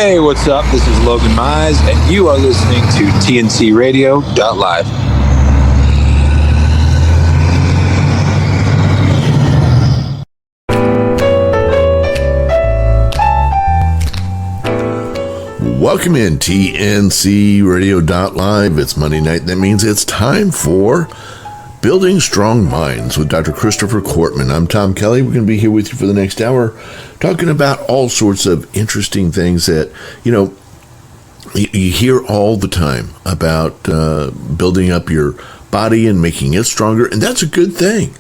Hey, what's up? This is Logan Mize, and you are listening to TNCRadio.live. Welcome in TNC Radio.live. It's Monday night. That means it's time for Building Strong Minds with Dr. Christopher Kortman. I'm Tom Kelly. We're going to be here with you for the next hour talking about all sorts of interesting things that, you hear all the time about building up your body and making it stronger. And that's a good thing.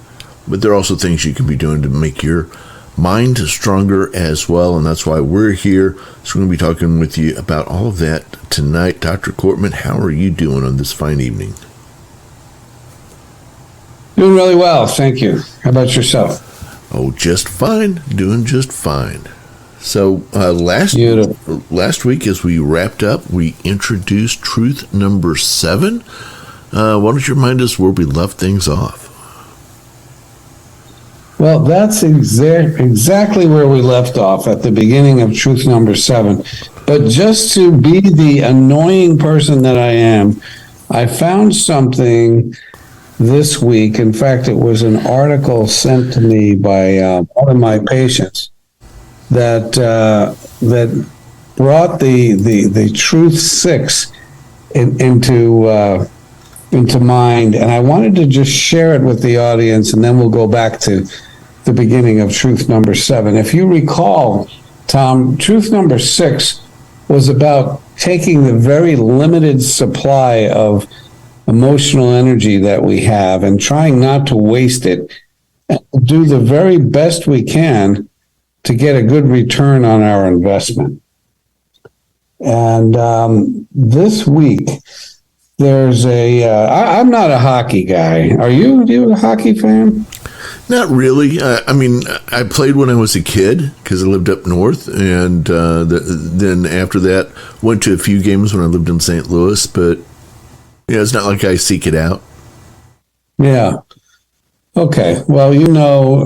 But there are also things you can be doing to make your mind stronger as well, and that's why we're here. So we're going to be talking with you about all of that tonight. Dr. Kortman, how are you doing on this fine evening? Doing really well, thank you. How about yourself? Oh, just fine. Doing just fine. So last week, as we wrapped up, we introduced truth number 7. Why don't you remind us where we left things off? Well, that's exactly where we left off at the beginning of truth number 7. But just to be the annoying person that I am, I found something this week. In fact, it was an article sent to me by one of my patients that brought the truth 6 into mind, and I wanted to just share it with the audience, and then we'll go back to the beginning of truth number 7. If you recall, Tom, truth number 6 was about taking the very limited supply of emotional energy that we have and trying not to waste it, and do the very best we can to get a good return on our investment. And this week, there's I'm not a hockey guy. Are you? Are you a hockey fan? Not really. I played when I was a kid because I lived up north, and then after that, went to a few games when I lived in St. Louis. But it's not like I seek it out. Yeah. Okay. Well,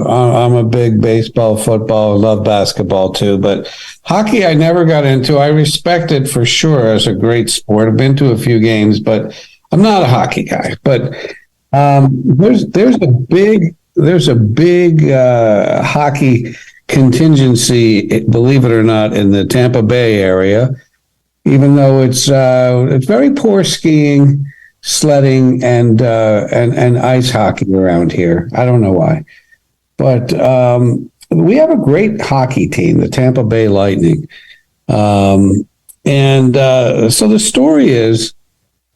I'm a big baseball, football, I love basketball too, but hockey I never got into. I respect it for sure as a great sport. I've been to a few games, but I'm not a hockey guy. But there's a big hockey contingency, believe it or not, in the Tampa Bay area, even though it's very poor skiing, sledding, and ice hockey around here. I don't know why, but we have a great hockey team, the Tampa Bay Lightning, so the story is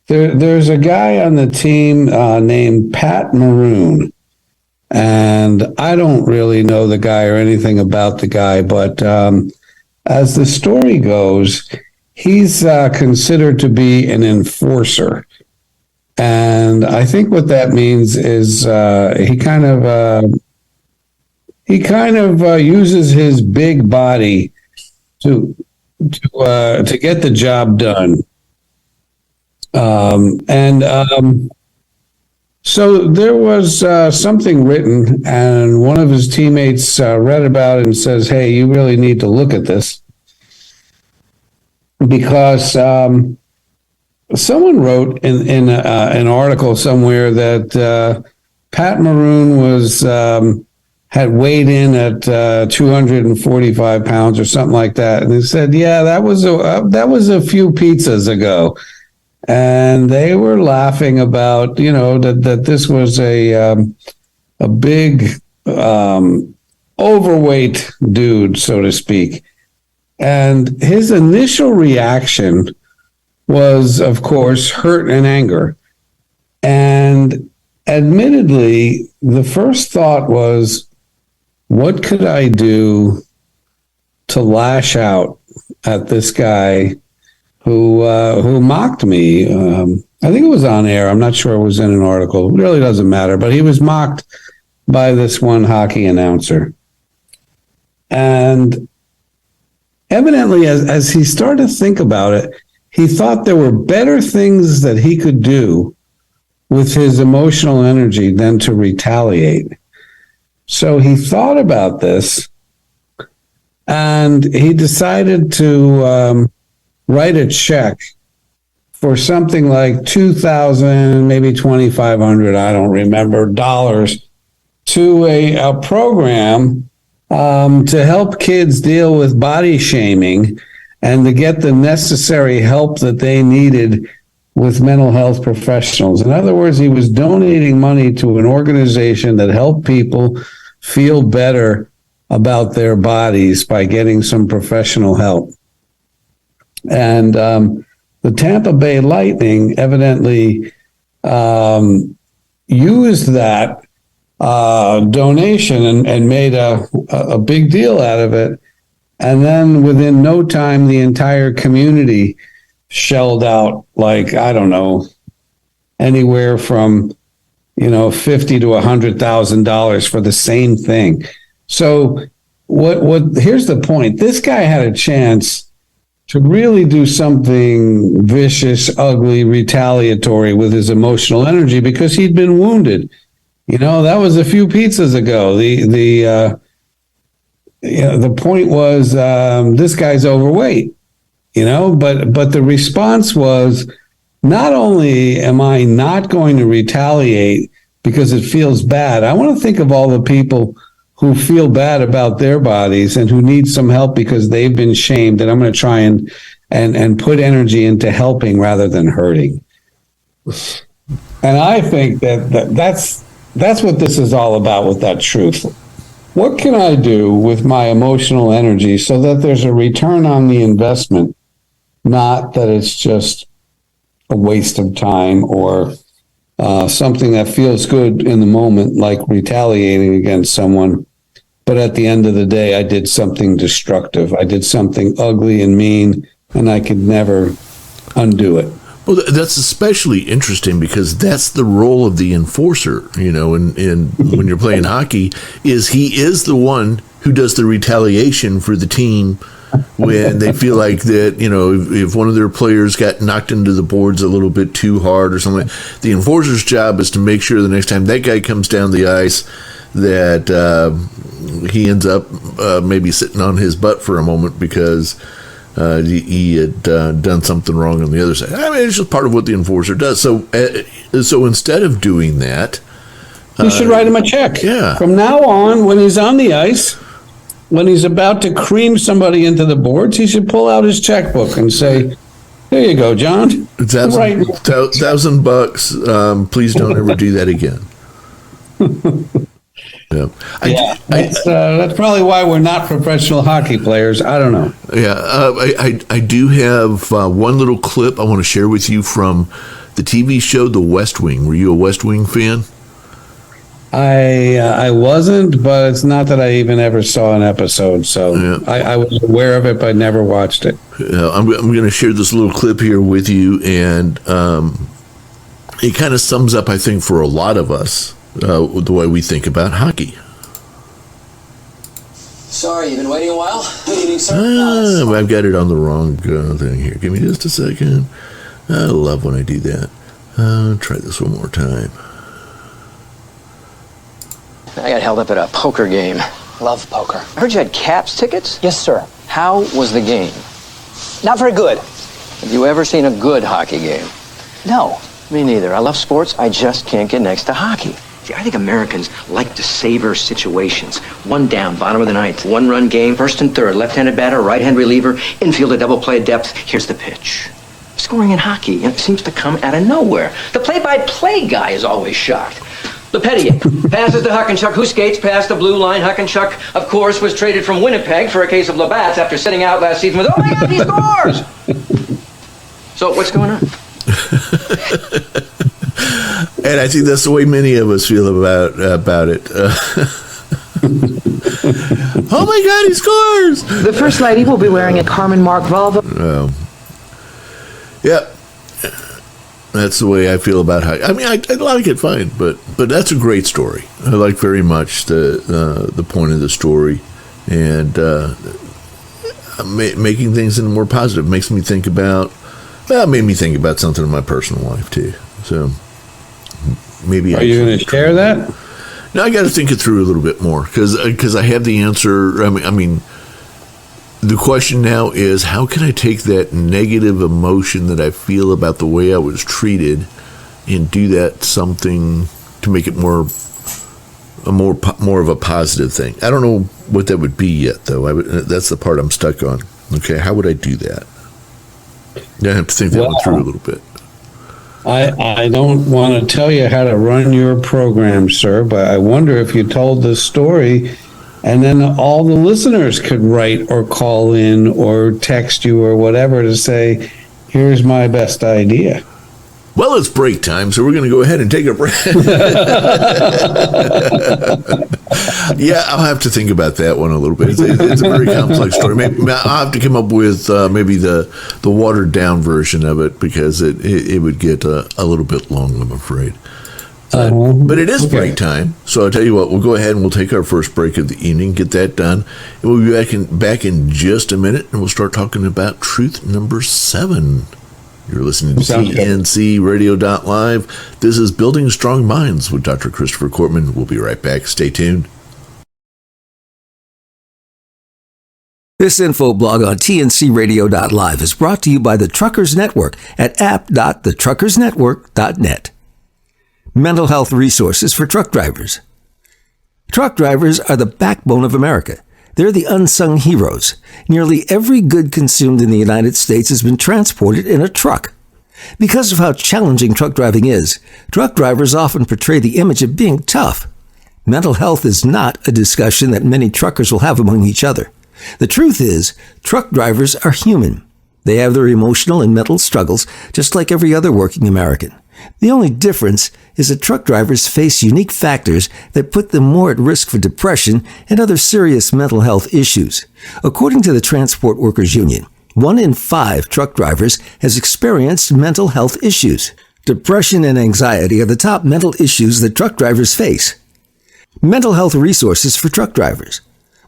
there's a guy on the team named Pat Maroon, and I don't really know the guy or anything about the guy, but as the story goes, he's considered to be an enforcer. And I think what that means is he kind of uses his big body to get the job done. So there was something written, and one of his teammates read about it and says, "Hey, you really need to look at this," because someone wrote in an article somewhere that Pat Maroon had weighed in at 245 pounds or something like that, and they said, "Yeah, that was a few pizzas ago," and they were laughing about that this was a big overweight dude, so to speak, and his initial reaction was, of course, hurt and anger. And admittedly, the first thought was, what could I do to lash out at this guy who mocked me? I think it was on air. I'm not sure it was in an article. It really doesn't matter. But he was mocked by this one hockey announcer. And evidently, as he started to think about it, he thought there were better things that he could do with his emotional energy than to retaliate. So he thought about this, And he decided to write a check for something like 2,000, maybe 2,500, I don't remember, dollars to a program to help kids deal with body shaming and to get the necessary help that they needed with mental health professionals. In other words, he was donating money to an organization that helped people feel better about their bodies by getting some professional help. And the Tampa Bay Lightning evidently used that donation and made a big deal out of it. And then within no time, the entire community shelled out, like, I don't know, anywhere from, $50,000 to $100,000 for the same thing. So here's the point. This guy had a chance to really do something vicious, ugly, retaliatory with his emotional energy because he'd been wounded. That was a few pizzas ago. The point was this guy's overweight, but the response was, not only am I not going to retaliate because it feels bad, I want to think of all the people who feel bad about their bodies and who need some help because they've been shamed, and I'm going to try and put energy into helping rather than hurting. And I think that's what this is all about with that truth. What can I do with my emotional energy so that there's a return on the investment, not that it's just a waste of time or something that feels good in the moment, like retaliating against someone. But at the end of the day, I did something destructive. I did something ugly and mean, and I could never undo it. Well, that's especially interesting because that's the role of the enforcer, in when you're playing hockey, is he is the one who does the retaliation for the team when they feel like that, if one of their players got knocked into the boards a little bit too hard or something. The enforcer's job is to make sure the next time that guy comes down the ice that he ends up maybe sitting on his butt for a moment because he had done something wrong on the other side. I mean, it's just part of what the enforcer does. So instead of doing that, you should write him a check. Yeah. From now on, when he's on the ice, when he's about to cream somebody into the boards, he should pull out his checkbook and say, "There you go, John. $1,000. Please don't ever do that again." Yeah. That's probably why we're not professional hockey players. I don't know. Yeah, I do have one little clip I want to share with you from the TV show The West Wing. Were you a West Wing fan? I wasn't, but it's not that I even ever saw an episode. So yeah. I was aware of it, but never watched it. Yeah, I'm going to share this little clip here with you, and it kind of sums up, I think, for a lot of us, the way we think about hockey. Sorry, you've been waiting a while? Eating some I've got it on the wrong thing here. Give me just a second. I love when I do that. Try this one more time. I got held up at a poker game. Love poker. I heard you had Caps tickets? Yes, sir. How was the game? Not very good. Have you ever seen a good hockey game? No. Me neither. I love sports. I just can't get next to hockey. See, I think Americans like to savor situations. One down, bottom of the ninth, one-run game, first and third, left-handed batter, right-hand reliever, infield, a double play at depth. Here's the pitch. Scoring in hockey, it seems to come out of nowhere. The play-by-play guy is always shocked. Lepetier passes to Huckenchuck, who skates past the blue line. Huckenchuck, of course, was traded from Winnipeg for a case of Labatt's after sitting out last season with, oh my God, he scores! So what's going on? And I think that's the way many of us feel about it. Oh my God, he scores! The First Lady will be wearing a Carmen Mark Volvo. Yep. That's the way I feel about hockey. I mean, I like it fine, but that's a great story. I like very much the point of the story, and making things into more positive makes me think about. Well, it made me think about something in my personal life too. So maybe are you going to share that? No, I got to think it through a little bit more because I have the answer. I mean, the question now is, how can I take that negative emotion that I feel about the way I was treated and do that something to make it more of a positive thing? I don't know what that would be yet, though. That's the part I'm stuck on. Okay, how would I do that? I have to think that one through a little bit. I don't want to tell you how to run your program, sir, but I wonder if you told this story and then all the listeners could write or call in or text you or whatever to say, here's my best idea. Well, it's break time, so we're going to go ahead and take a break. Yeah, I'll have to think about that one a little bit. It's a very complex story. Maybe I'll have to come up with maybe the watered down version of it, because it would get a little bit long, I'm afraid. But it is break time, so I'll tell you what, we'll go ahead and we'll take our first break of the evening, get that done, and we'll be back in just a minute, and we'll start talking about truth number 7. You're listening to TNCRadio.live. This is Building Strong Minds with Dr. Christopher Cortman. We'll be right back. Stay tuned. This info blog on TNCRadio.live is brought to you by the Truckers Network at app.thetruckersnetwork.net. Mental health resources for truck drivers. Truck drivers are the backbone of America. They're the unsung heroes. Nearly every good consumed in the United States has been transported in a truck. Because of how challenging truck driving is, truck drivers often portray the image of being tough. Mental health is not a discussion that many truckers will have among each other. The truth is, truck drivers are human. They have their emotional and mental struggles just like every other working American. The only difference is that truck drivers face unique factors that put them more at risk for depression and other serious mental health issues. According to the Transport Workers Union, 1 in 5 truck drivers has experienced mental health issues. Depression and anxiety are the top mental issues that truck drivers face. Mental health resources for truck drivers.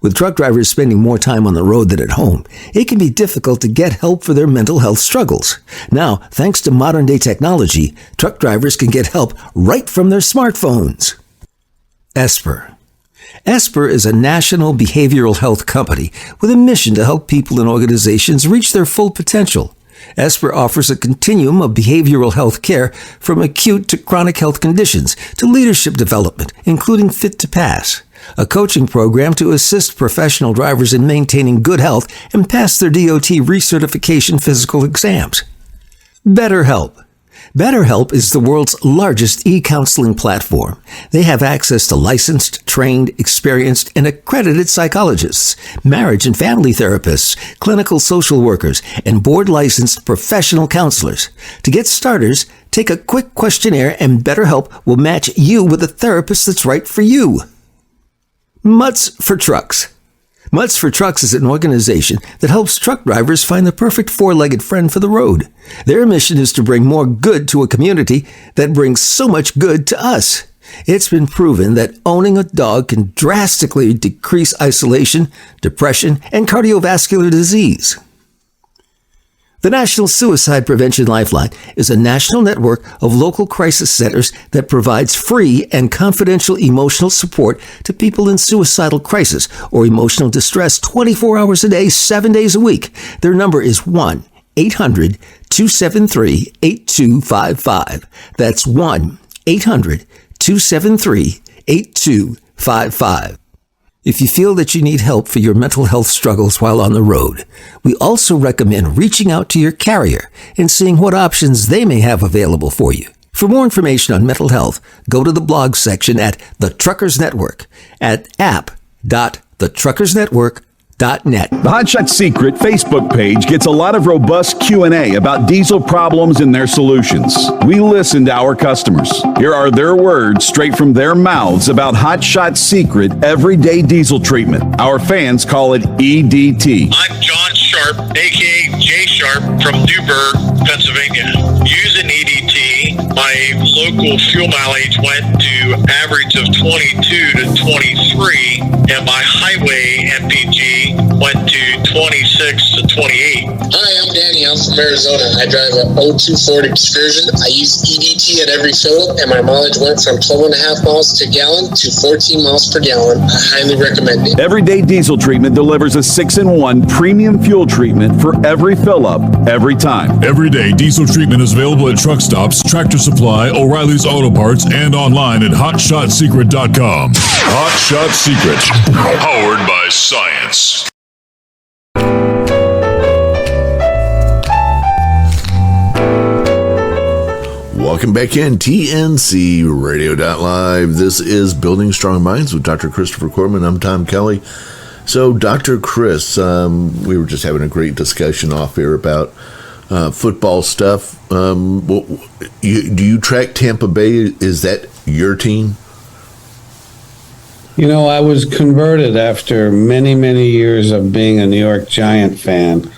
With truck drivers spending more time on the road than at home, it can be difficult to get help for their mental health struggles. Now, thanks to modern-day technology, truck drivers can get help right from their smartphones. Esper. Esper is a national behavioral health company with a mission to help people and organizations reach their full potential. Esper offers a continuum of behavioral health care from acute to chronic health conditions to leadership development, including Fit to Pass, a coaching program to assist professional drivers in maintaining good health and pass their DOT recertification physical exams. BetterHelp. BetterHelp is the world's largest e-counseling platform. They have access to licensed, trained, experienced, and accredited psychologists, marriage and family therapists, clinical social workers, and board-licensed professional counselors. To get starters, take a quick questionnaire and BetterHelp will match you with a therapist that's right for you. Mutts for Trucks. Mutts for Trucks is an organization that helps truck drivers find the perfect four-legged friend for the road. Their mission is to bring more good to a community that brings so much good to us. It's been proven that owning a dog can drastically decrease isolation, depression, and cardiovascular disease. The National Suicide Prevention Lifeline is a national network of local crisis centers that provides free and confidential emotional support to people in suicidal crisis or emotional distress 24 hours a day, 7 days a week. Their number is 1-800-273-8255. That's 1-800-273-8255. If you feel that you need help for your mental health struggles while on the road, we also recommend reaching out to your carrier and seeing what options they may have available for you. For more information on mental health, go to the blog section at The Truckers Network at app.thetruckersnetwork.net. The Hot Shot Secret Facebook page gets a lot of robust Q&A about diesel problems and their solutions. We listen to our customers. Here are their words straight from their mouths about Hot Shot Secret everyday diesel treatment. Our fans call it EDT. I'm John Sharp, a.k.a. Jay Sharp from Newburgh, Pennsylvania. Use an EDT my local fuel mileage went to average of 22 to 23, and my highway MPG went to 26 to 28. Hi, I'm Danny. I'm from Arizona. I drive a 02 Ford Excursion. I use EDT at every fill up, and my mileage went from 12.5 miles to gallon to 14 miles per gallon. I highly recommend it. Everyday Diesel Treatment delivers a 6-in-1 premium fuel treatment for every fill up, every time. Everyday Diesel Treatment is available at truck stops, Tractor Supply, O'Reilly's Auto Parts, and online at HotShotSecret.com. Hot Shot Secret, powered by science. Welcome back in TNC Radio.live. This is Building Strong Minds with Dr. Christopher Kortman. I'm Tom Kelly. So, Dr. Chris, we were just having a great discussion off here about football stuff. Do you track Tampa Bay? Is that your team? You know, I was converted after many, many years of being a New York Giant fan.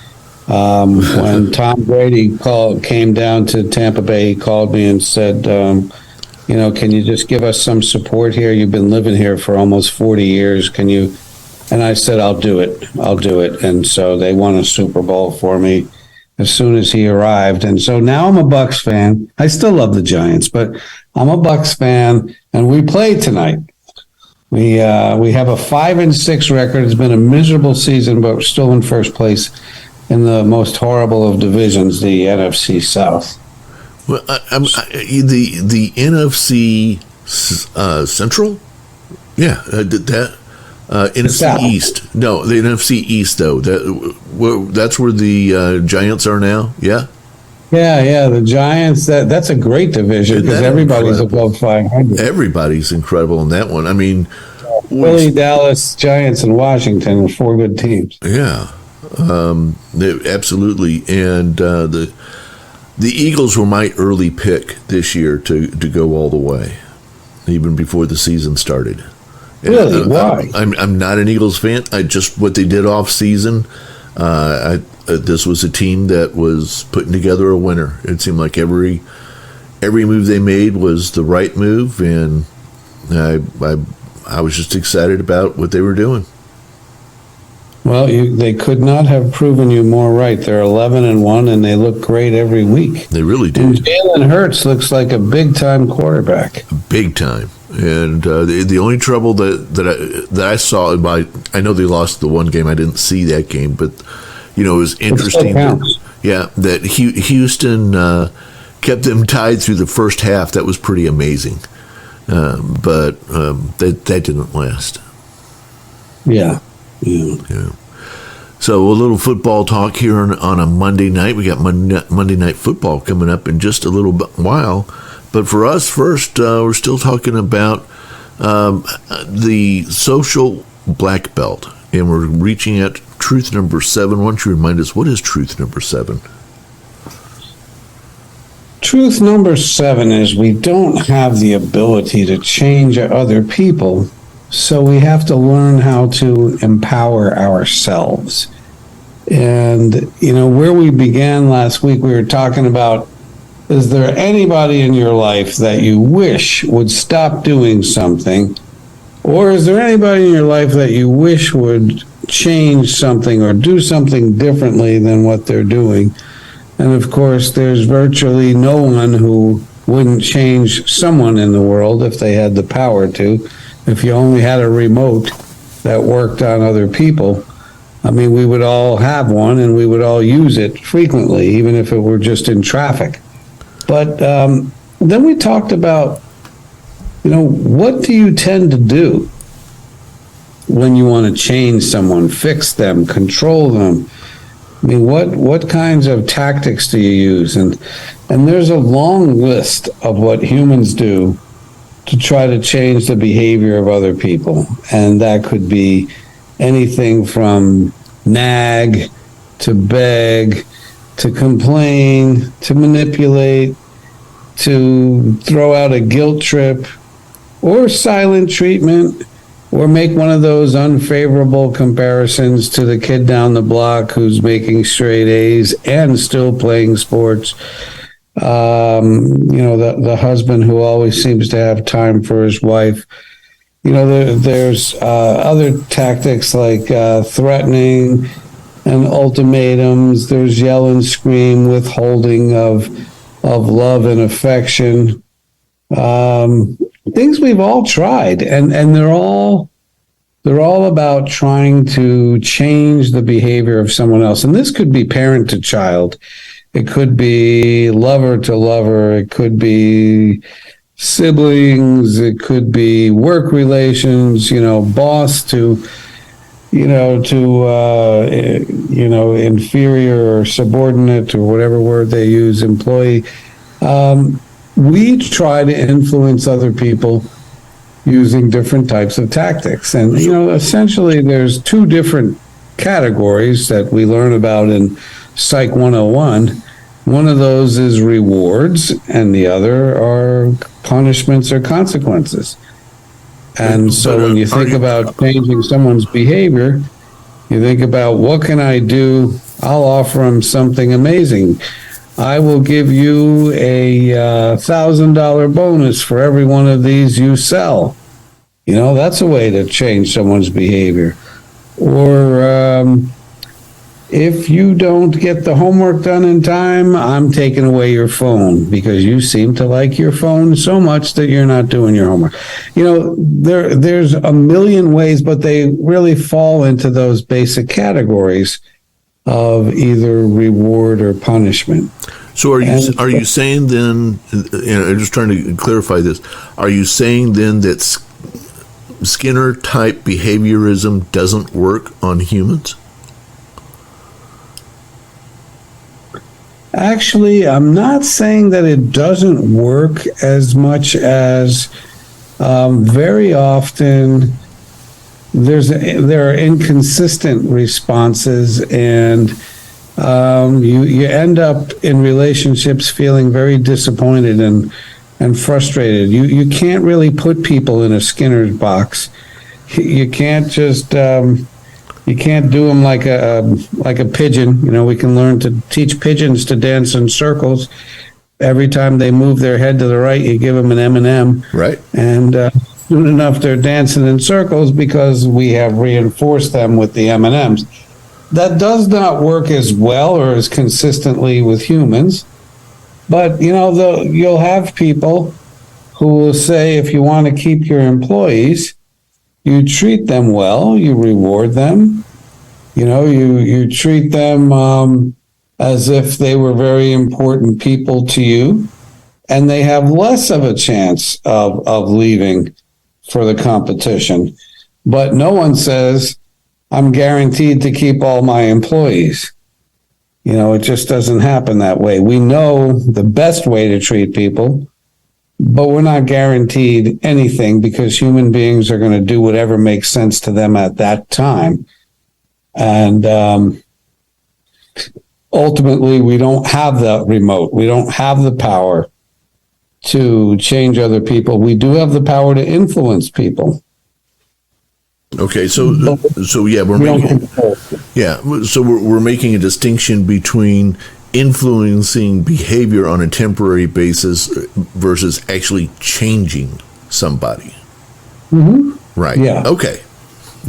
When Tom Brady came down to Tampa Bay, he called me and said, can you just give us some support here? You've been living here for almost 40 years. Can you? And I said, I'll do it. And so they won a Super Bowl for me as soon as he arrived. And so now I'm a Bucs fan. I still love the Giants, but I'm a Bucs fan, and we play tonight. We have a 5-6 record. It's been a miserable season, but we're still in first place in the most horrible of divisions, the NFC South. Well, the NFC Central? Yeah, NFC South. East. No, the NFC East, though. That's where the Giants are now? Yeah? Yeah, the Giants, that's a great division because everybody's above 500. Everybody's incredible in that one. I mean, Philly, Dallas, Giants, and Washington are 4 good teams. Yeah, absolutely. And the Eagles were my early pick this year to go all the way, even before the season started. Really? Why? I'm not an Eagles fan. What they did off season. This was a team that was putting together a winner. It seemed like every move they made was the right move, and I was just excited about what they were doing. Well, they could not have proven you more right. They're 11-1, and they look great every week. They really do. And Jalen Hurts looks like a big-time quarterback. Big time. And the only trouble that I saw, I know they lost the one game. I didn't see that game, but it was interesting. That Houston kept them tied through the first half. That was pretty amazing. But that didn't last. Yeah. So a little football talk here on a Monday night. We got Monday Night Football coming up in just a little while. But for us, first, we're still talking about the social black belt. And we're reaching at truth number 7. Why don't you remind us, what is truth number 7? Truth number 7 is we don't have the ability to change other people, so we have to learn how to empower ourselves. And, where we began last week, we were talking about, is there anybody in your life that you wish would stop doing something? Or is there anybody in your life that you wish would change something or do something differently than what they're doing? And of course, there's virtually no one who wouldn't change someone in the world if they had the power to. If you only had a remote that worked on other people, we would all have one and we would all use it frequently, even if it were just in traffic. But then we talked about, what do you tend to do when you want to change someone, fix them, control them? What kinds of tactics do you use? And there's a long list of what humans do to try to change the behavior of other people. And that could be anything from nag to beg to complain, to manipulate, to throw out a guilt trip, or silent treatment, or make one of those unfavorable comparisons to the kid down the block who's making straight A's and still playing sports. The husband who always seems to have time for his wife. There's other tactics like threatening and ultimatums. There's yell and scream, withholding of love and affection. Things we've all tried, and they're all about trying to change the behavior of someone else. And this could be parent to child. It could be lover to lover. It could be siblings. It could be work relations, boss to inferior or subordinate, or whatever word they use, employee. We try to influence other people using different types of tactics. And, essentially there's two different categories that we learn about in Psych 101. One of those is rewards, and the other are punishments or consequences. And so when you think about changing someone's behavior, you think about, what can I do? I'll offer them something amazing. I will give you a $1,000 bonus for every one of these you sell. That's a way to change someone's behavior. Or if you don't get the homework done in time, I'm taking away your phone because you seem to like your phone so much that you're not doing your homework. There's a million ways, but they really fall into those basic categories of either reward or punishment. So are you saying then, I'm just trying to clarify this, are you saying then that Skinner type behaviorism doesn't work on humans? Actually, I'm not saying that it doesn't work as much as very often there are inconsistent responses, and you end up in relationships feeling very disappointed and frustrated. You can't really put people in a Skinner's box. You can't just you can't do them like a pigeon. We can learn to teach pigeons to dance in circles. Every time they move their head to the right, you give them an M&M. Right. And soon enough, they're dancing in circles because we have reinforced them with the M&Ms. That does not work as well or as consistently with humans. But, you'll have people who will say, if you want to keep your employees, you treat them well, you reward them, you treat them as if they were very important people to you, and they have less of a chance of leaving for the competition. But no one says, I'm guaranteed to keep all my employees. It just doesn't happen that way. We know the best way to treat people, but we're not guaranteed anything because human beings are going to do whatever makes sense to them at that time. And ultimately, we don't have the remote. We don't have the power to change other people. We do have the power to influence people. Okay, so yeah, we're making a distinction between influencing behavior on a temporary basis versus actually changing somebody. Mm-hmm. Right. Yeah. Okay,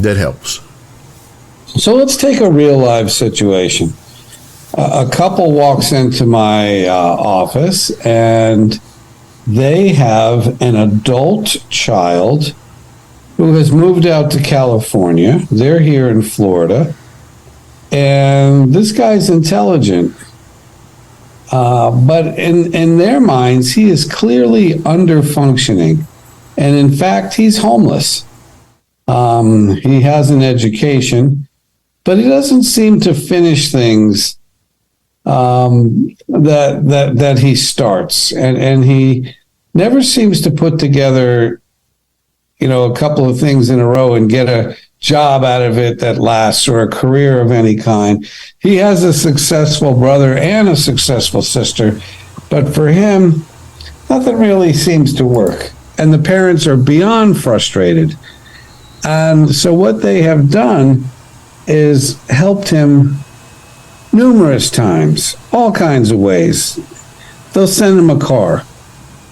that helps. So let's take a real life situation. A couple walks into my office, and they have an adult child who has moved out to California. They're here in Florida, and this guy's intelligent. But in their minds, he is clearly under-functioning. And in fact, he's homeless. He has an education, but he doesn't seem to finish things that he starts. And he never seems to put together, a couple of things in a row and get a job out of it that lasts, or a career of any kind. He has a successful brother and a successful sister, but for him, nothing really seems to work. And the parents are beyond frustrated. And so what they have done is helped him numerous times, all kinds of ways. they'll send him a car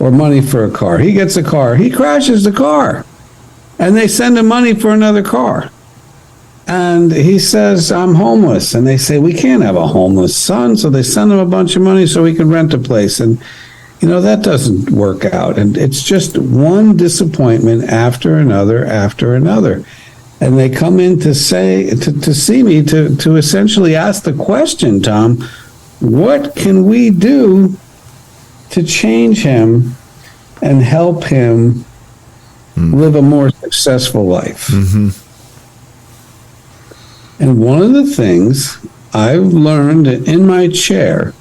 or money for a car. He gets a car. He crashes the car. And they send him money for another car. And he says, I'm homeless. And they say, we can't have a homeless son. So they send him a bunch of money so he can rent a place. And, that doesn't work out. And it's just one disappointment after another, And they come in to see me to essentially ask the question, Tom, what can we do to change him and help him live a more successful life? Mm-hmm. And one of the things I've learned in my chair,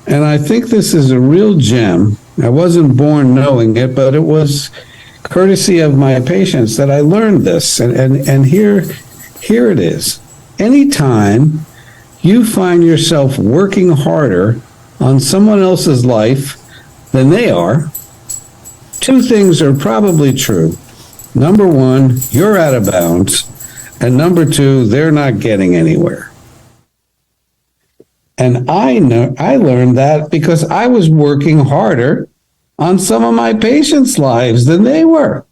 and I think this is a real gem, I wasn't born knowing it, but it was courtesy of my patients that I learned this. And here it is. Anytime you find yourself working harder on someone else's life than they are, two things are probably true. Number one, you're out of bounds. And number two, they're not getting anywhere. And I learned that because I was working harder on some of my patients' lives than they were.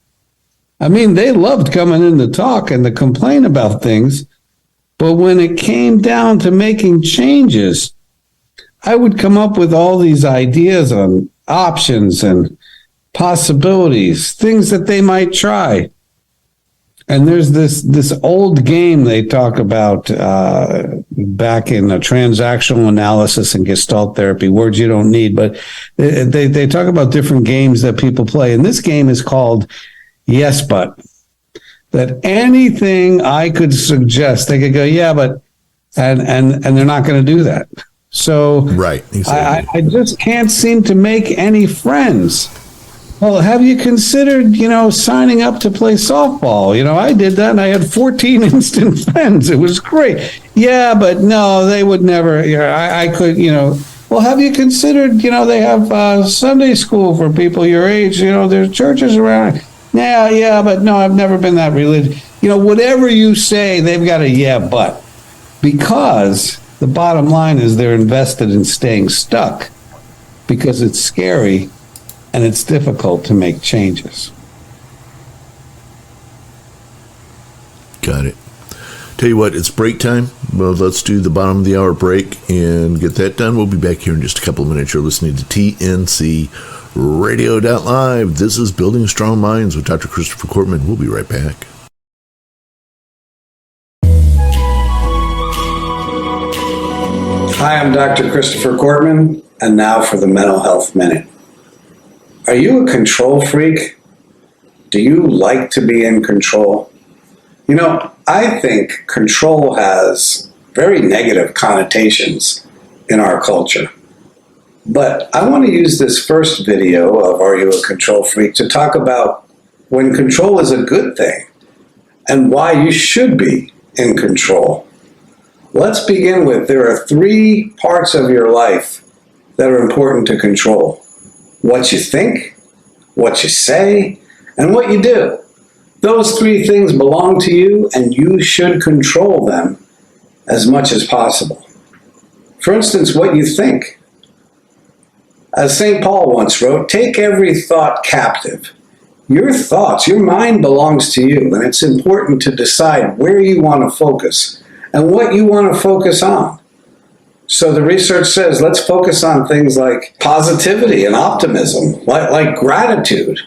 I mean, they loved coming in to talk and to complain about things. But when it came down to making changes, I would come up with all these ideas on options and possibilities, things that they might try. And there's this old game they talk about back in transactional analysis and Gestalt therapy, words you don't need, but they talk about different games that people play. And this game is called Yes, But. That anything I could suggest, they could go, yeah, but, and they're not going to do that. So right, exactly. I just can't seem to make any friends. Well, have you considered, signing up to play softball? I did that and I had 14 instant friends. It was great. Yeah, but no, they would never, I could, well, have you considered, they have Sunday school for people your age, there's churches around. Yeah, but no, I've never been that religious. Whatever you say, they've got a yeah, but. Because the bottom line is they're invested in staying stuck because it's scary and it's difficult to make changes. Got it. Tell you what, it's break time. Well, let's do the bottom of the hour break and get that done. We'll be back here in just a couple of minutes. You're listening to TNC Radio.live. This is Building Strong Minds with Dr. Christopher Cortman. We'll be right back. Hi, I'm Dr. Christopher Cortman, and now for the Mental Health Minute. Are you a control freak? Do you like to be in control? I think control has very negative connotations in our culture. But I want to use this first video of Are You a Control Freak to talk about when control is a good thing and why you should be in control. Let's begin with there are 3 parts of your life that are important to control. What you think, what you say, and what you do. Those 3 things belong to you, and you should control them as much as possible. For instance, what you think. As St. Paul once wrote, take every thought captive. Your thoughts, your mind belongs to you, and it's important to decide where you want to focus and what you want to focus on. So the research says let's focus on things like positivity and optimism, like gratitude,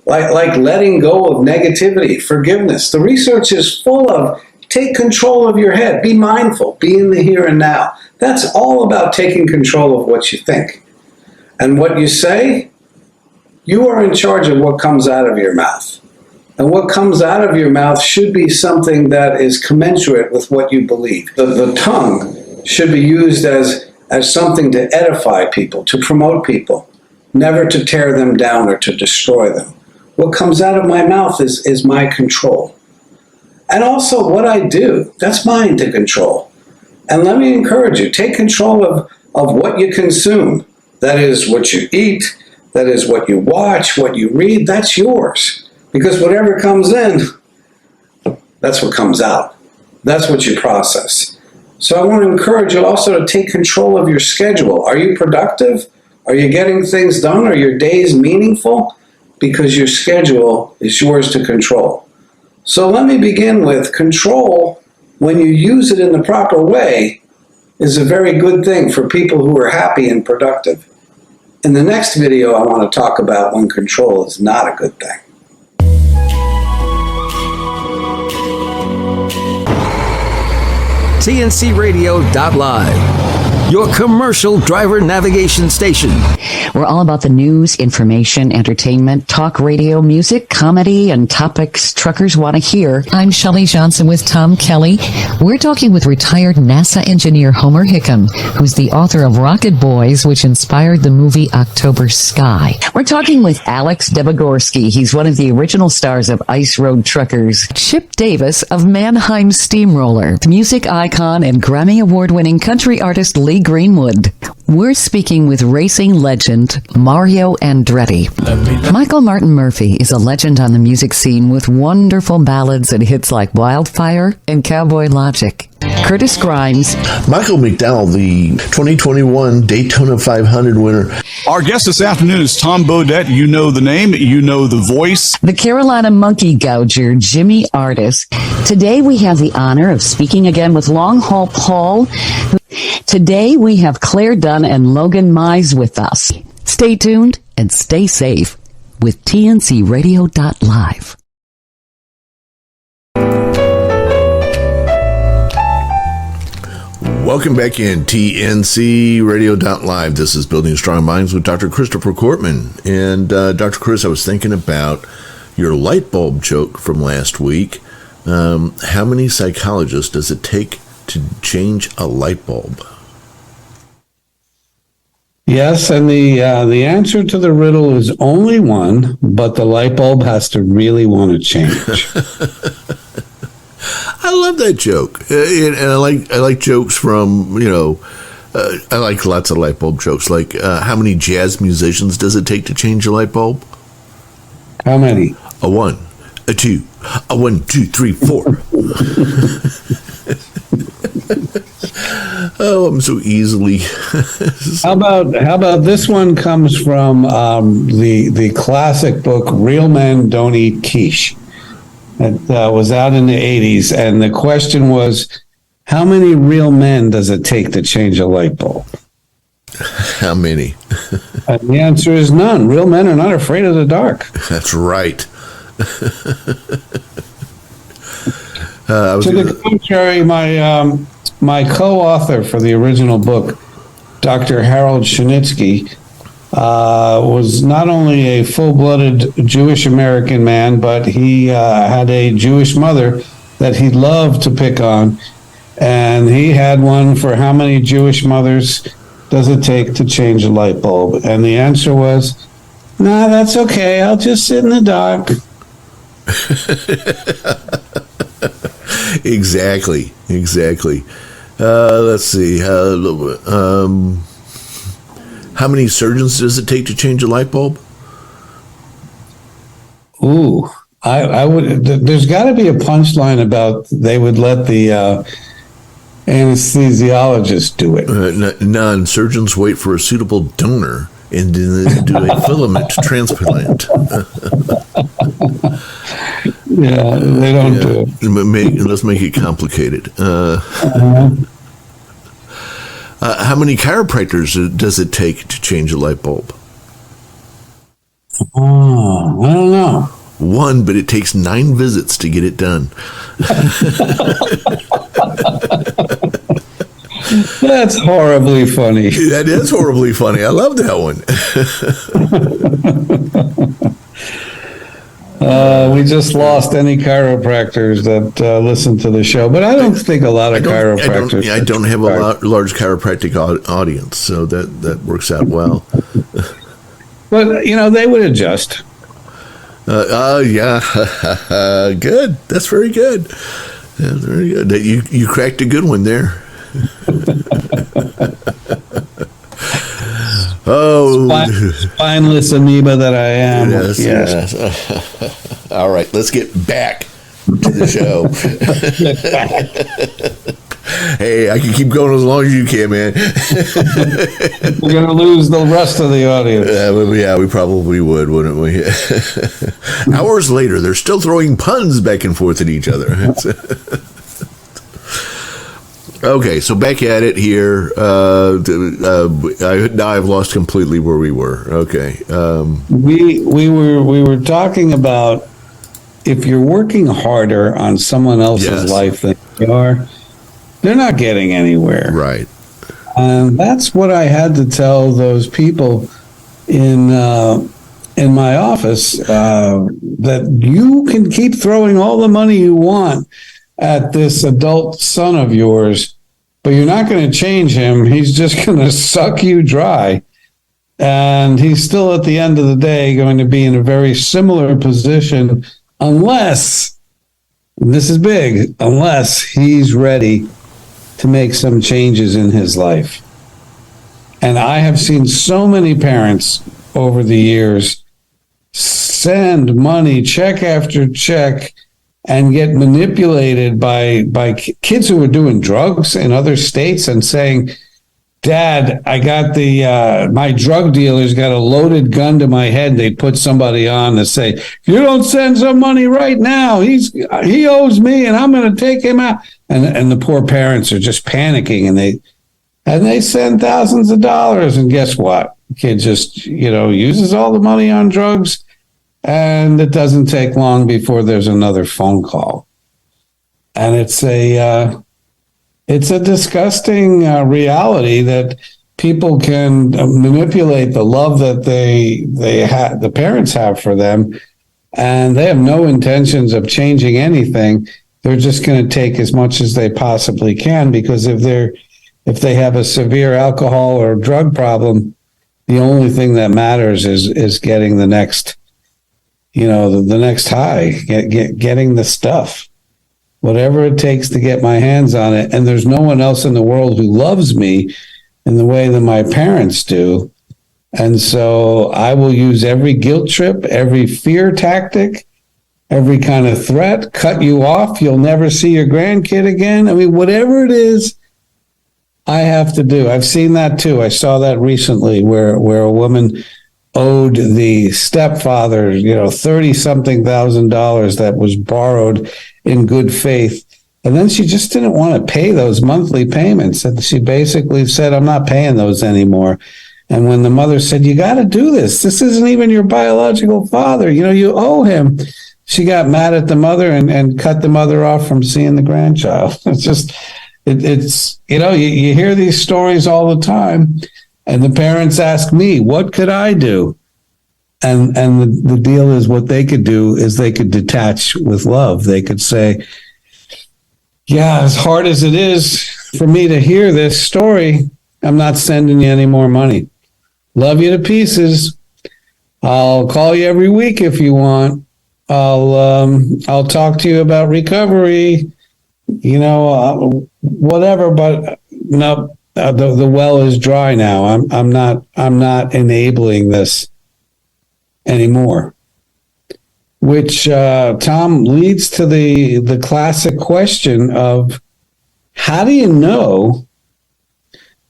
like letting go of negativity, forgiveness. The research is full of take control of your head, be mindful, be in the here and now. That's all about taking control of what you think. And what you say, you are in charge of what comes out of your mouth. And what comes out of your mouth should be something that is commensurate with what you believe. The tongue should be used as something to edify people, to promote people, never to tear them down or to destroy them. What comes out of my mouth is my control. And also what I do, that's mine to control. And let me encourage you, take control of what you consume. That is what you eat, that is what you watch, what you read, that's yours. Because whatever comes in, that's what comes out. That's what you process. So I want to encourage you also to take control of your schedule. Are you productive Are you getting things done? Are your days meaningful? Because your schedule is yours to control. So let me begin with control, when you use it in the proper way, is a very good thing for people who are happy and productive. In the next video, I want to talk about when control is not a good thing. TNCRadio.live, your commercial driver navigation station. We're all about the news, information, entertainment, talk radio, music, comedy, and topics truckers want to hear. I'm Shelley Johnson with Tom Kelly. We're talking with retired NASA engineer Homer Hickam, who's the author of Rocket Boys, which inspired the movie October Sky. We're talking with Alex Debogorski. He's one of the original stars of Ice Road Truckers. Chip Davis of Mannheim Steamroller. Music icon and Grammy Award-winning country artist Lee Greenwood. We're speaking with racing legend Mario Andretti. Michael Martin Murphey is a legend on the music scene with wonderful ballads and hits like Wildfire and Cowboy Logic. Curtis Grimes. Michael McDowell, the 2021 Daytona 500 winner. Our guest this afternoon is Tom Bodett. You know the name, you know the voice. The Carolina Monkey Gouger, Jimmy Artis. Today we have the honor of speaking again with Long Haul Paul. Today we have Claire Dunn and Logan Mize with us. Stay tuned and stay safe with TNCRadio.live. Welcome back in TNC Radio.live. This is Building Strong Minds with Dr. Christopher Cortman. And Dr. Chris, I was thinking about your light bulb joke from last week. How many psychologists does it take to change a light bulb? Yes, and the answer to the riddle is only one, but the light bulb has to really want to change. I love that joke, and I like jokes from I like lots of light bulb jokes. Like how many jazz musicians does it take to change a light bulb? How many? A 1, a 2, a 1, 2, 3, 4. Oh, I'm so easily. How about this one? Comes from the classic book Real Men Don't Eat Quiche. It was out in the 80s, and the question was, how many real men does it take to change a light bulb? How many? And the answer is none. Real men are not afraid of the dark. That's right. To the contrary, my co-author for the original book, Dr. Harold Shunitsky, was not only a full-blooded Jewish American man, but he had a Jewish mother that he loved to pick on. And he had one for how many Jewish mothers does it take to change a light bulb? And the answer was, nah, that's okay. I'll just sit in the dark. Exactly. Let's see. How many surgeons does it take to change a light bulb? Ooh, I would. There's got to be a punchline about they would let the anesthesiologist do it. None. Surgeons wait for a suitable donor and then do a filament transplant. Yeah, they don't do it. Let's make it complicated. How many chiropractors does it take to change a light bulb? Oh, I don't know. 1, but it takes 9 visits to get it done. That's horribly funny. That is horribly funny. I love that one. We just lost any chiropractors that listen to the show, but I don't think a lot of chiropractors. I don't have a large chiropractic audience, so that works out well. But they would adjust. Yeah, good. That's very good. That's very good. You cracked a good one there. Oh, spineless amoeba that I am. Yes. All right, let's get back to the show. Hey, I can keep going as long as you can, man. We're going to lose the rest of the audience. Yeah, we probably would, wouldn't we? Hours later, they're still throwing puns back and forth at each other. Okay, so back at it here. Now I've lost completely where we were. Okay. We were talking about if you're working harder on someone else's life than you are, they're not getting anywhere. Right. And that's what I had to tell those people in my office, that you can keep throwing all the money you want at this adult son of yours, but you're not going to change him. He's just going to suck you dry. And he's still at the end of the day going to be in a very similar position unless, and this is big, unless he's ready to make some changes in his life. And I have seen so many parents over the years send money, check after check, and get manipulated by kids who are doing drugs in other states and saying, Dad, I got my drug dealer's got a loaded gun to my head. They put somebody on to say, if you don't send some money right now, he owes me and I'm going to take him out. And the poor parents are just panicking and they send thousands of dollars. And guess what? The kid just, uses all the money on drugs. And it doesn't take long before there's another phone call. And it's a disgusting reality that people can manipulate the love that the parents have for them, and they have no intentions of changing anything. They're just going to take as much as they possibly can, because if they have a severe alcohol or drug problem, the only thing that matters is getting the next, the next high, getting the stuff. Whatever it takes to get my hands on it. And there's no one else in the world who loves me in the way that my parents do. And so I will use every guilt trip, every fear tactic, every kind of threat, cut you off. You'll never see your grandkid again. I mean, whatever it is, I have to do. I've seen that too. I saw that recently where a woman owed the stepfather, $30-something thousand that was borrowed in good faith. And then she just didn't want to pay those monthly payments. And she basically said, I'm not paying those anymore. And when the mother said, you got to do this, this isn't even your biological father, you owe him, she got mad at the mother and cut the mother off from seeing the grandchild. It's just, you hear these stories all the time. And the parents ask me, what could I do? And the deal is, what they could do is they could detach with love. They could say, yeah, as hard as it is for me to hear this story, I'm not sending you any more money. Love you to pieces. I'll call you every week if you want. I'll talk to you about recovery, whatever, but no. The well is dry now. I'm not enabling this anymore. Which, Tom, leads to the classic question of, how do you know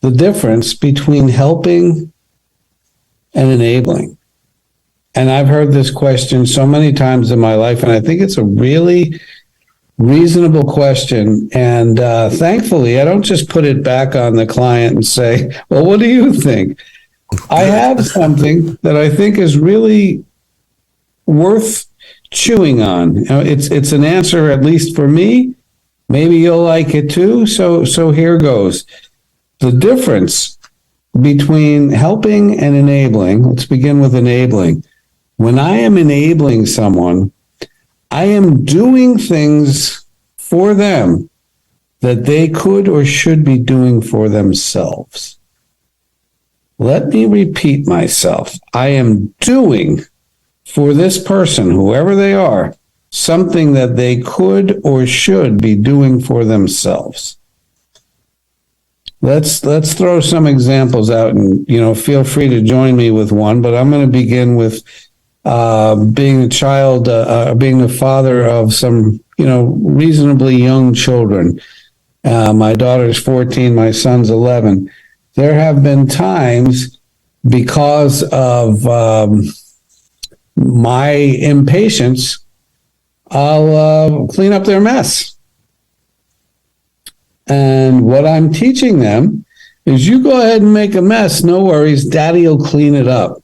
the difference between helping and enabling? And I've heard this question so many times in my life, and I think it's a really reasonable question. And thankfully, I don't just put it back on the client and say, well, what do you think? I have something that I think is really worth chewing on. It's an answer, at least for me. Maybe you'll like it too. So here goes. The difference between helping and enabling. Let's begin with enabling. When I am enabling someone, I am doing things for them that they could or should be doing for themselves. Let me repeat myself. I am doing for this person, whoever they are, something that they could or should be doing for themselves. Let's throw some examples out, and feel free to join me with one, but I'm going to begin with being a child, being the father of some, reasonably young children. My daughter's 14, my son's 11. There have been times because of my impatience, I'll clean up their mess. And what I'm teaching them is you go ahead and make a mess. No worries. Daddy will clean it up.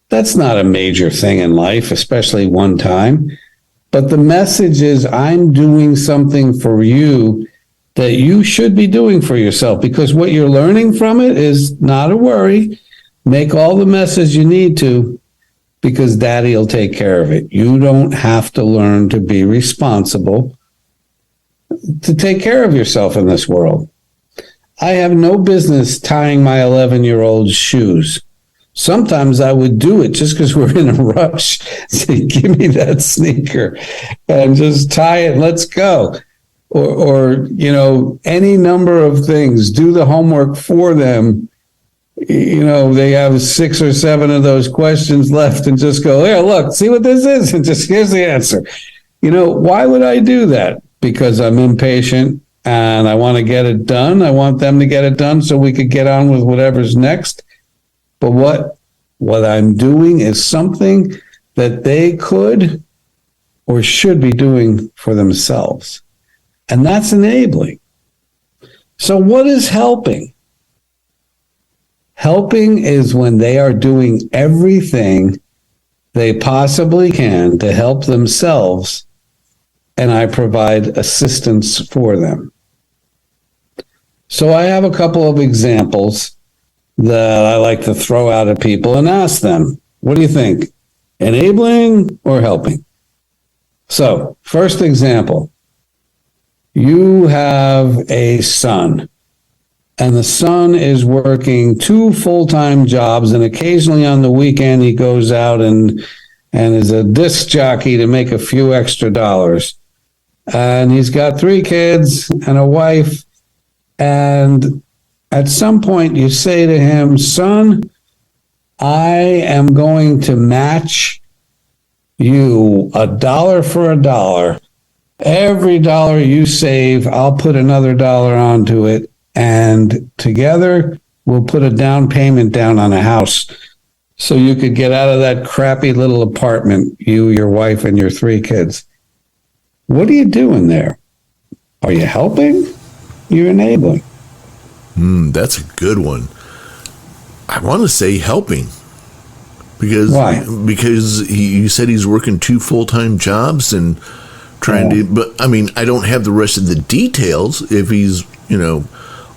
That's not a major thing in life, especially one time. But the message is I'm doing something for you that you should be doing for yourself, because what you're learning from it is not a worry. Make all the messes you need to, because Daddy will take care of it. You don't have to learn to be responsible to take care of yourself in this world. I have no business tying my 11-year-old's shoes. Sometimes I would do it just because we're in a rush. Say, give me that sneaker and just tie it. Let's go. Or, any number of things. Do the homework for them. They have 6 or 7 of those questions left and just go, here, look, see what this is? And just here's the answer. Why would I do that? Because I'm impatient and I want to get it done. I want them to get it done so we could get on with whatever's next. But what I'm doing is something that they could or should be doing for themselves. And that's enabling. So what is helping? Helping is when they are doing everything they possibly can to help themselves, and I provide assistance for them. So I have a couple of examples that I like to throw out at people and ask them, what do you think? Enabling or helping? So, first example, you have a son, and the son is working 2 full-time jobs, and occasionally on the weekend he goes out and is a disc jockey to make a few extra dollars. And he's got 3 kids and a wife, and at some point you say to him, son, I am going to match you $1 for $1. Every dollar you save, I'll put another dollar onto it, and together we'll put a down payment down on a house so you could get out of that crappy little apartment, you, your wife, and your 3 kids. What are you doing there? Are you helping? You're enabling. That's a good one. I want to say helping. Because why? Because you said he's working 2 full-time jobs and trying to, but I mean, I don't have the rest of the details. If he's,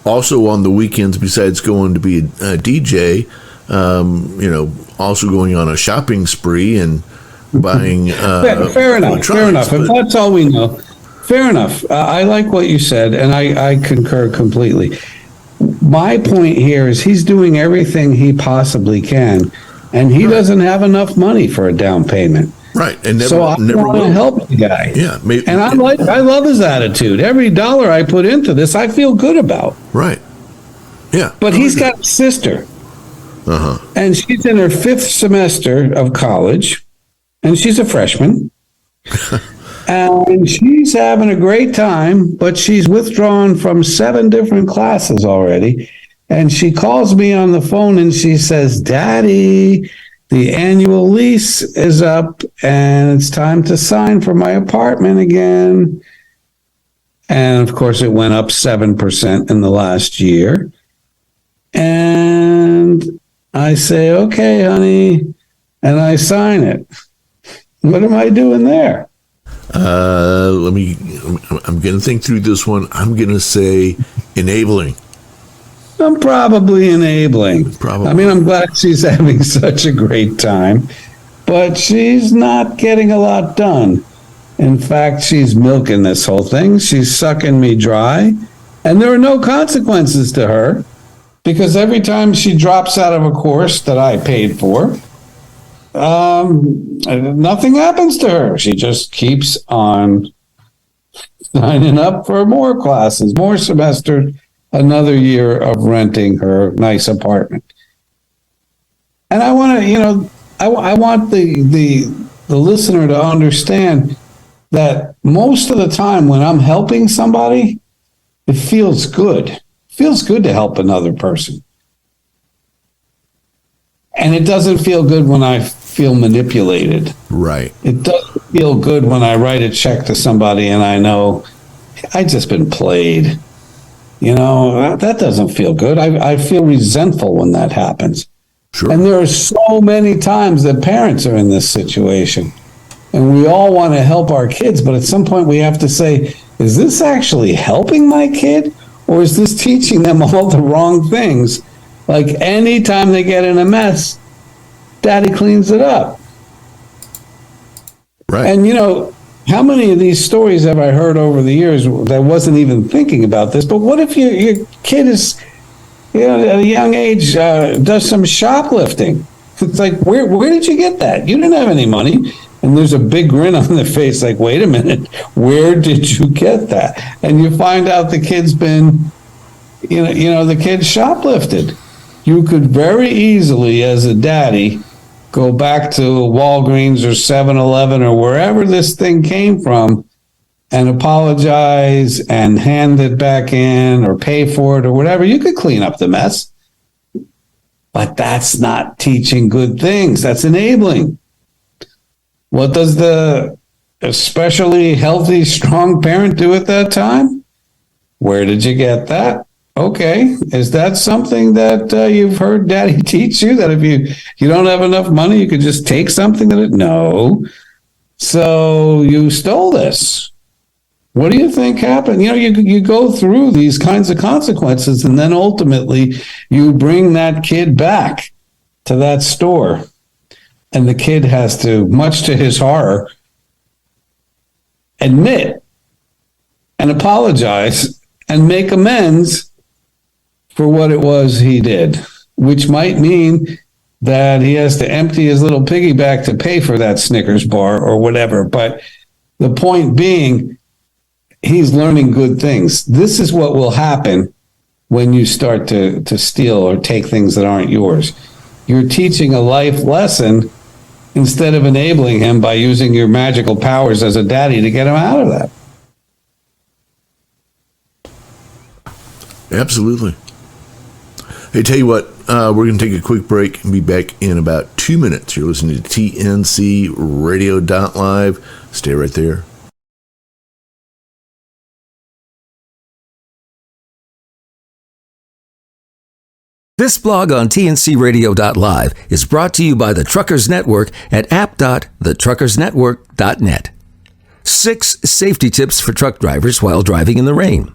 also on the weekends, besides going to be a DJ, also going on a shopping spree and buying. Fair enough. If that's all we know, fair enough. I like what you said, and I concur completely. My point here is he's doing everything he possibly can, and he doesn't have enough money for a down payment. Right, and so I want to help the guy. Yeah, and I love his attitude. Every dollar I put into this, I feel good about. Right. Yeah. But he's got a sister. And she's in her 5th semester of college, and she's a freshman. And she's having a great time, but she's withdrawn from 7 different classes already. And she calls me on the phone and she says, Daddy, the annual lease is up and it's time to sign for my apartment again. And of course, it went up 7% in the last year. And I say, okay, honey, and I sign it. What am I doing there? I'm going to think through this one. I'm going to say enabling. I'm probably enabling. Probably. I mean, I'm glad she's having such a great time, but she's not getting a lot done. In fact, she's milking this whole thing. She's sucking me dry, and there are no consequences to her because every time she drops out of a course that I paid for, nothing happens to her. She just keeps on signing up for more classes, more semesters, another year of renting her nice apartment. And I want to, I want the listener to understand that most of the time when I'm helping somebody, It feels good. It feels good to help another person. And it doesn't feel good when I feel manipulated. Right. It doesn't feel good when I write a check to somebody and I know I just been played. You know, that doesn't feel good. I feel resentful when that happens. Sure. And there are so many times that parents are in this situation. And we all want to help our kids, but at some point we have to say, is this actually helping my kid? Or is this teaching them all the wrong things? Like anytime they get in a mess, daddy cleans it up. Right. And you know, how many of these stories have I heard over the years that wasn't even thinking about this? But what if your kid is, you know, at a young age, does some shoplifting? It's like, where did you get that? You didn't have any money. And there's a big grin on their face, like, wait a minute, where did you get that? And you find out the kid's been, you know, the kid shoplifted. You could very easily, as a daddy, go back to Walgreens or 7-Eleven or wherever this thing came from and apologize and hand it back in or pay for it or whatever. You could clean up the mess. But that's not teaching good things. That's enabling. What does the especially healthy, strong parent do at that time? Where did you get that? Okay, is that something that you've heard daddy teach you, that if you don't have enough money, you could just take something No. So you stole this. What do you think happened? You know, you go through these kinds of consequences, and then ultimately you bring that kid back to that store. And the kid has to, much to his horror, admit and apologize and make amends for what it was he did, which might mean that he has to empty his little piggyback to pay for that Snickers bar or whatever. But the point being, he's learning good things. This is what will happen when you start to steal or take things that aren't yours. You're teaching a life lesson instead of enabling him by using your magical powers as a daddy to get him out of that. Absolutely. Hey, tell you what, we're going to take a quick break and be back in about 2 minutes. You're listening to TNC Radio.live. Stay right there. This blog on TNCRadio.live is brought to you by the Truckers Network at app.thetruckersnetwork.net. 6 safety tips for truck drivers while driving in the rain.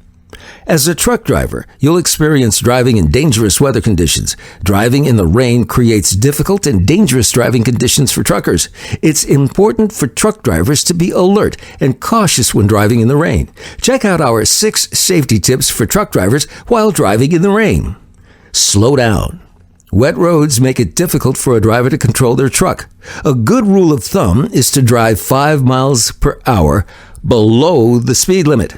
As a truck driver, you'll experience driving in dangerous weather conditions. Driving in the rain creates difficult and dangerous driving conditions for truckers. It's important for truck drivers to be alert and cautious when driving in the rain. Check out our 6 safety tips for truck drivers while driving in the rain. Slow down. Wet roads make it difficult for a driver to control their truck. A good rule of thumb is to drive 5 miles per hour below the speed limit.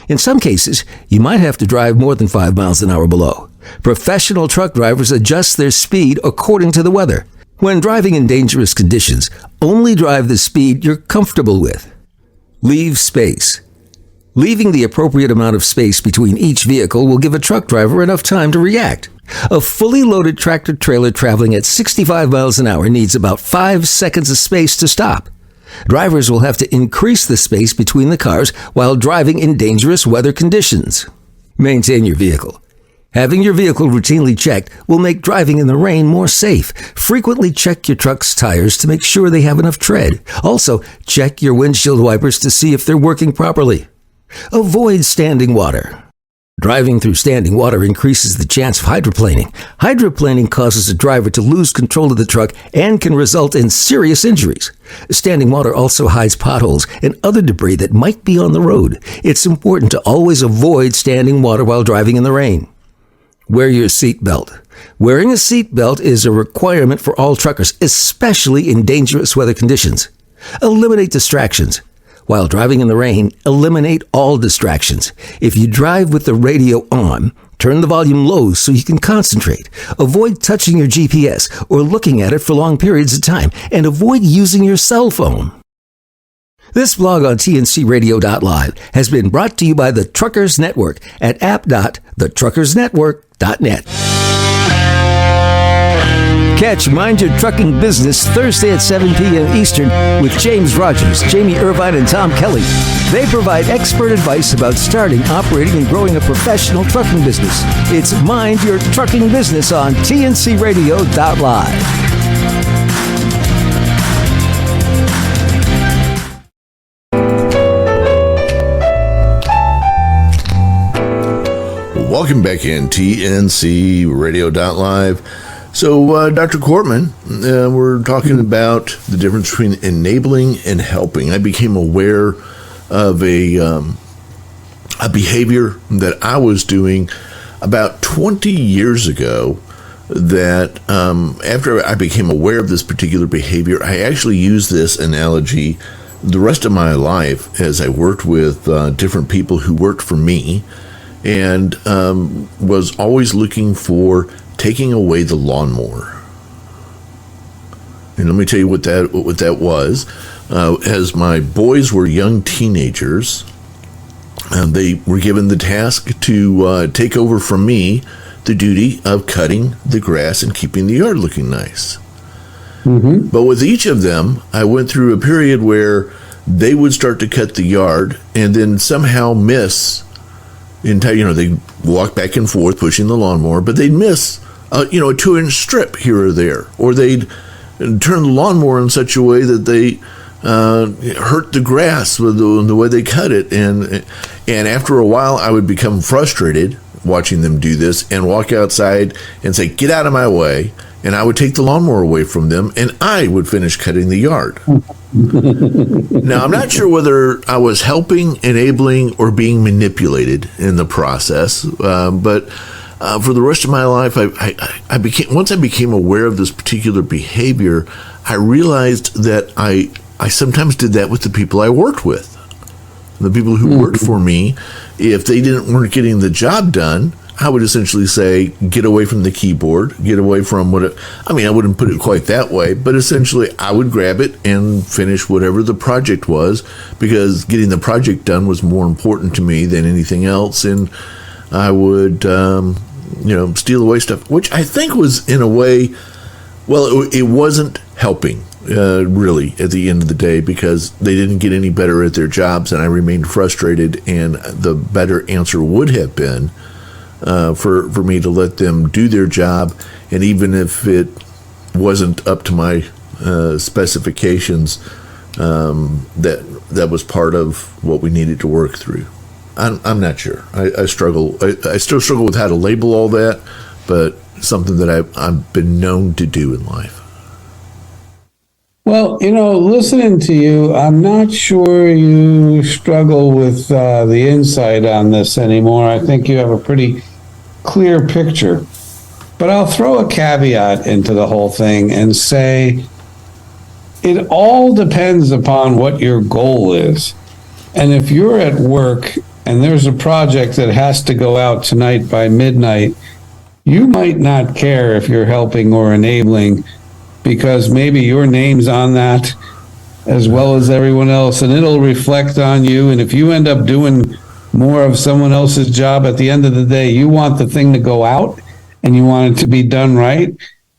In some cases, you might have to drive more than 5 miles an hour below. Professional truck drivers adjust their speed according to the weather. When driving in dangerous conditions, only drive the speed you're comfortable with. Leave space. Leaving the appropriate amount of space between each vehicle will give a truck driver enough time to react. A fully loaded tractor-trailer traveling at 65 miles an hour needs about 5 seconds of space to stop. Drivers will have to increase the space between the cars while driving in dangerous weather conditions. Maintain your vehicle. Having your vehicle routinely checked will make driving in the rain more safe. Frequently check your truck's tires to make sure they have enough tread. Also, check your windshield wipers to see if they're working properly. Avoid standing water. Driving through standing water increases the chance of hydroplaning. Hydroplaning causes a driver to lose control of the truck and can result in serious injuries. Standing water also hides potholes and other debris that might be on the road. It's important to always avoid standing water while driving in the rain. Wear your seatbelt. Wearing a seatbelt is a requirement for all truckers, especially in dangerous weather conditions. Eliminate distractions. While driving in the rain, eliminate all distractions. If you drive with the radio on, turn the volume low so you can concentrate. Avoid touching your GPS or looking at it for long periods of time, and avoid using your cell phone. This blog on tncradio.live has been brought to you by the Truckers Network at app.thetruckersnetwork.net. Catch Mind Your Trucking Business Thursday at 7 p.m. Eastern with James Rogers, Jamie Irvine, and Tom Kelly. They provide expert advice about starting, operating, and growing a professional trucking business. It's Mind Your Trucking Business on tncradio.live. Welcome back in TNC Radio.live. So, Dr. Cortman, we're talking about the difference between enabling and helping. I became aware of a behavior that I was doing about 20 years ago that after I became aware of this particular behavior, I actually used this analogy the rest of my life as I worked with different people who worked for me and was always looking for taking away the lawnmower. And let me tell you what that was. As my boys were young teenagers, they were given the task to take over from me the duty of cutting the grass and keeping the yard looking nice. Mm-hmm. But with each of them, I went through a period where they would start to cut the yard and then somehow miss. They'd walk back and forth pushing the lawnmower, but they'd miss a 2-inch strip here or there, or they'd turn the lawnmower in such a way that they hurt the grass with the way they cut it. And after a while, I would become frustrated watching them do this and walk outside and say, "Get out of my way." And I would take the lawnmower away from them, and I would finish cutting the yard. Now, I'm not sure whether I was helping, enabling, or being manipulated in the process, but for the rest of my life, once I became aware of this particular behavior, I realized that I sometimes did that with the people I worked with. The people who worked for me, if they weren't getting the job done, I would essentially say, get away from the keyboard, get away from I wouldn't put it quite that way, but essentially I would grab it and finish whatever the project was, because getting the project done was more important to me than anything else. And I would, steal away stuff, which I think was in a way, it wasn't helping, really, at the end of the day, because they didn't get any better at their jobs, and I remained frustrated. And the better answer would have been for me to let them do their job, and even if it wasn't up to my specifications, that was part of what we needed to work through. I'm not sure. I struggle. I still struggle with how to label all that, but something that I've been known to do in life. Well, listening to you, I'm not sure you struggle with the insight on this anymore. I think you have a pretty clear picture. But I'll throw a caveat into the whole thing and say it all depends upon what your goal is. And if you're at work and there's a project that has to go out tonight by midnight, you might not care if you're helping or enabling, because maybe your name's on that as well as everyone else, and it'll reflect on you. And if you end up doing more of someone else's job at the end of the day, you want the thing to go out and you want it to be done right,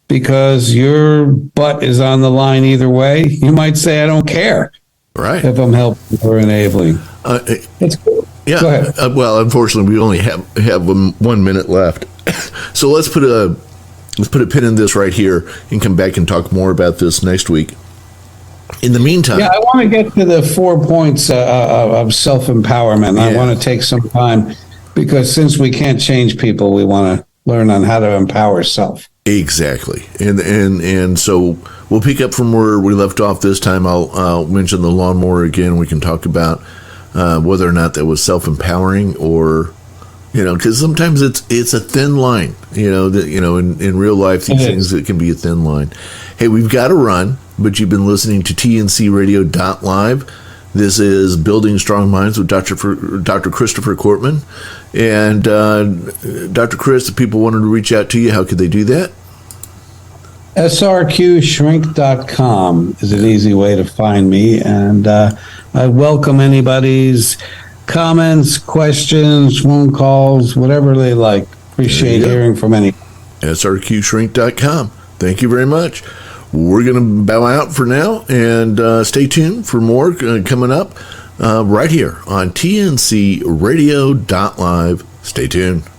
because your butt is on the line either way. You might say, I don't care, right, if I'm helping or enabling. That's cool. Yeah. Go ahead. Well, unfortunately, we only have 1 minute left. So let's put a pin in this right here and come back and talk more about this next week. In the meantime, I want to get to the 4 points of self-empowerment. Yeah. I want to take some time, because since we can't change people, we want to learn on how to empower self. Exactly. And so we'll pick up from where we left off this time. I'll mention the lawnmower again. We can talk about whether or not that was self-empowering, or because sometimes it's a thin line. In real life, these things, it can be a thin line. Hey, we've got to run, but you've been listening to TNCRadio.live. This is Building Strong Minds with Dr. Christopher Cortman. And Dr. Chris, if people wanted to reach out to you, how could they do that? srqshrink.com is an easy way to find me, and I welcome anybody's comments, questions, phone calls, whatever they like. Appreciate hearing from any. srqshrink.com. Thank you very much. We're going to bow out for now, and stay tuned for more coming up right here on tncradio.live. Stay tuned.